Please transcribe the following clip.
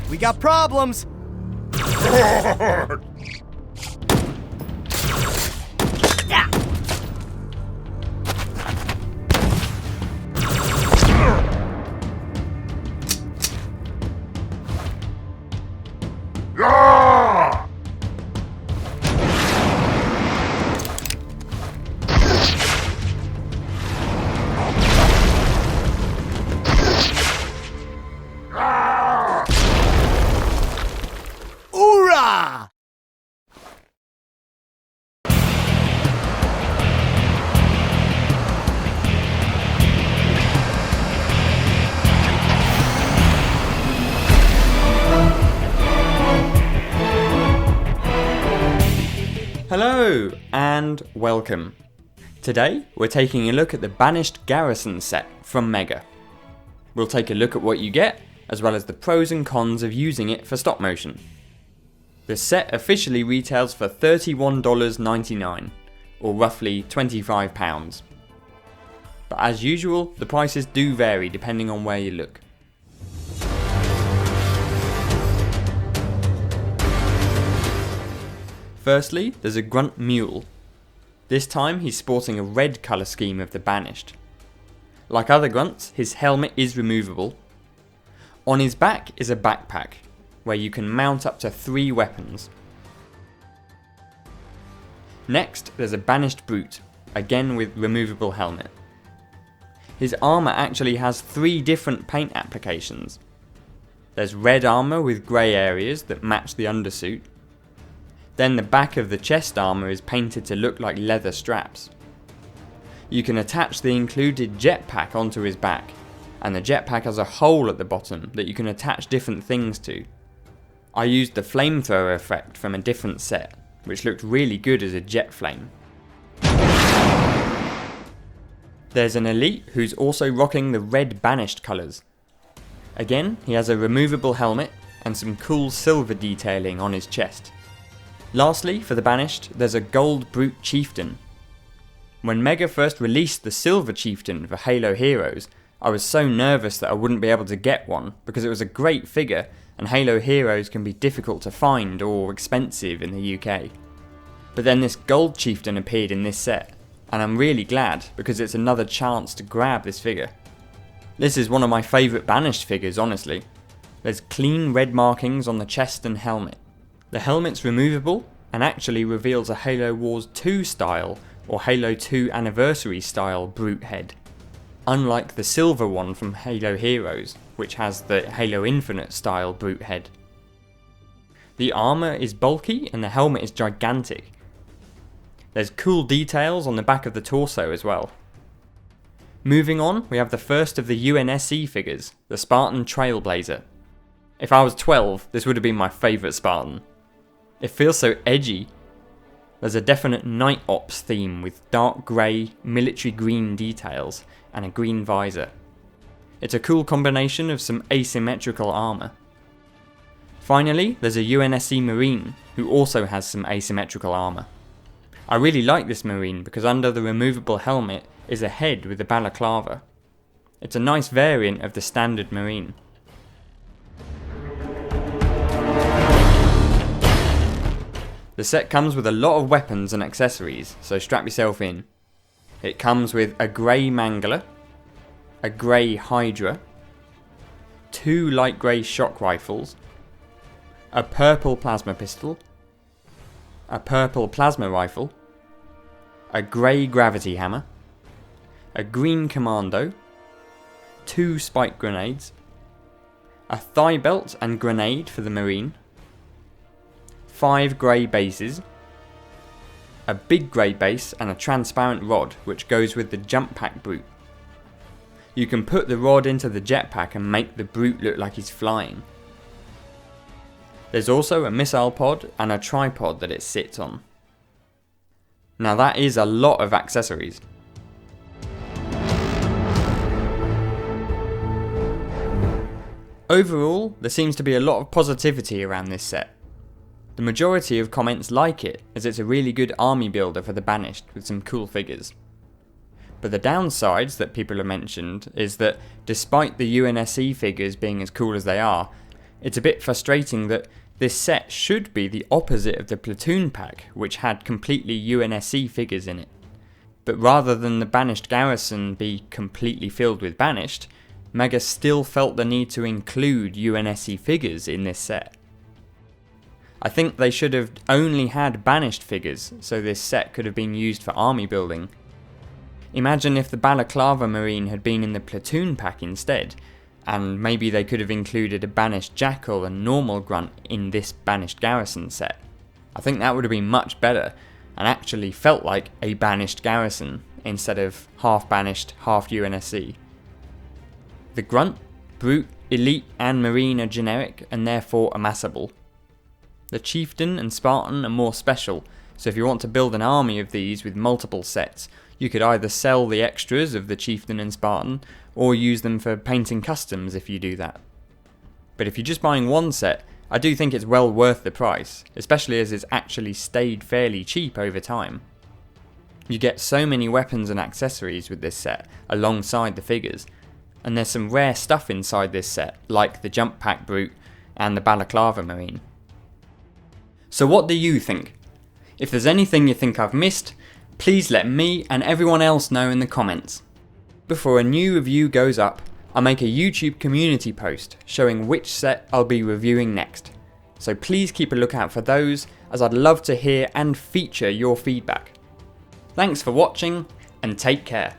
We got problems! Hoorah! Hello and welcome. Today we're taking a look at the Banished Garrison set from Mega. We'll take a look at what you get, as well as the pros and cons of using it for stop motion. The set officially retails for $31.99, or roughly £25. But as usual, the prices do vary depending on where you look. Firstly, there's a grunt mule. This time he's sporting a red colour scheme of the Banished. Like other grunts, his helmet is removable. On his back is a backpack, where you can mount up to 3 weapons. Next, there's a Banished Brute, again with removable helmet. His armour actually has 3 different paint applications. There's red armour with grey areas that match the undersuit. Then the back of the chest armour is painted to look like leather straps. You can attach the included jetpack onto his back, and the jetpack has a hole at the bottom that you can attach different things to. I used the flamethrower effect from a different set, which looked really good as a jet flame. There's an elite who's also rocking the red Banished colours. Again, he has a removable helmet and some cool silver detailing on his chest. Lastly, for the Banished, there's a gold Brute Chieftain. When Mega first released the Silver Chieftain for Halo Heroes, I was so nervous that I wouldn't be able to get one because it was a great figure and Halo Heroes can be difficult to find or expensive in the UK. But then this Gold Chieftain appeared in this set, and I'm really glad because it's another chance to grab this figure. This is one of my favourite Banished figures, honestly. There's clean red markings on the chest and helmet. The helmet's removable and actually reveals a Halo Wars 2 style or Halo 2 Anniversary style Brute head, unlike the silver one from Halo Heroes, which has the Halo Infinite style Brute head. The armour is bulky and the helmet is gigantic. There's cool details on the back of the torso as well. Moving on, we have the first of the UNSC figures, the Spartan Trailblazer. If I was 12, this would have been my favourite Spartan. It feels so edgy. There's a definite night ops theme with dark grey, military green details and a green visor. It's a cool combination of some asymmetrical armour. Finally, there's a UNSC Marine who also has some asymmetrical armour. I really like this Marine because under the removable helmet is a head with a balaclava. It's a nice variant of the standard Marine. The set comes with a lot of weapons and accessories, so strap yourself in. It comes with a grey Mangler, a grey Hydra, 2 light grey shock rifles, a purple plasma pistol, a purple plasma rifle, a grey gravity hammer, a green commando, 2 spike grenades, a thigh belt and grenade for the Marine, 5 grey bases, a big grey base and a transparent rod which goes with the jump pack Brute. You can put the rod into the jetpack and make the Brute look like he's flying. There's also a missile pod and a tripod that it sits on. Now that is a lot of accessories. Overall, there seems to be a lot of positivity around this set. The majority of comments like it, as it's a really good army builder for the Banished with some cool figures. But the downsides that people have mentioned is that despite the UNSC figures being as cool as they are, It's a bit frustrating that this set should be the opposite of the Platoon pack, which had completely UNSC figures in it. But rather than the Banished Garrison be completely filled with Banished, Mega still felt the need to include UNSC figures in this set. I think they should have only had Banished figures, so this set could have been used for army building. Imagine if the Balaclava Marine had been in the Platoon pack instead, and maybe they could have included a Banished Jackal and normal Grunt in this Banished Garrison set. I think that would have been much better, and actually felt like a Banished Garrison, instead of half Banished, half UNSC. The Grunt, Brute, Elite and Marine are generic and therefore amassable. The Chieftain and Spartan are more special, so if you want to build an army of these with multiple sets, you could either sell the extras of the Chieftain and Spartan, or use them for painting customs if you do that. But if you're just buying one set, I do think it's well worth the price, especially as it's actually stayed fairly cheap over time. You get so many weapons and accessories with this set, alongside the figures, and there's some rare stuff inside this set, like the Jump Pack Brute and the Balaclava Marine. So what do you think? If there's anything you think I've missed, please let me and everyone else know in the comments. Before a new review goes up, I'll make a YouTube community post showing which set I'll be reviewing next. So please keep a lookout for those, as I'd love to hear and feature your feedback. Thanks for watching, and take care.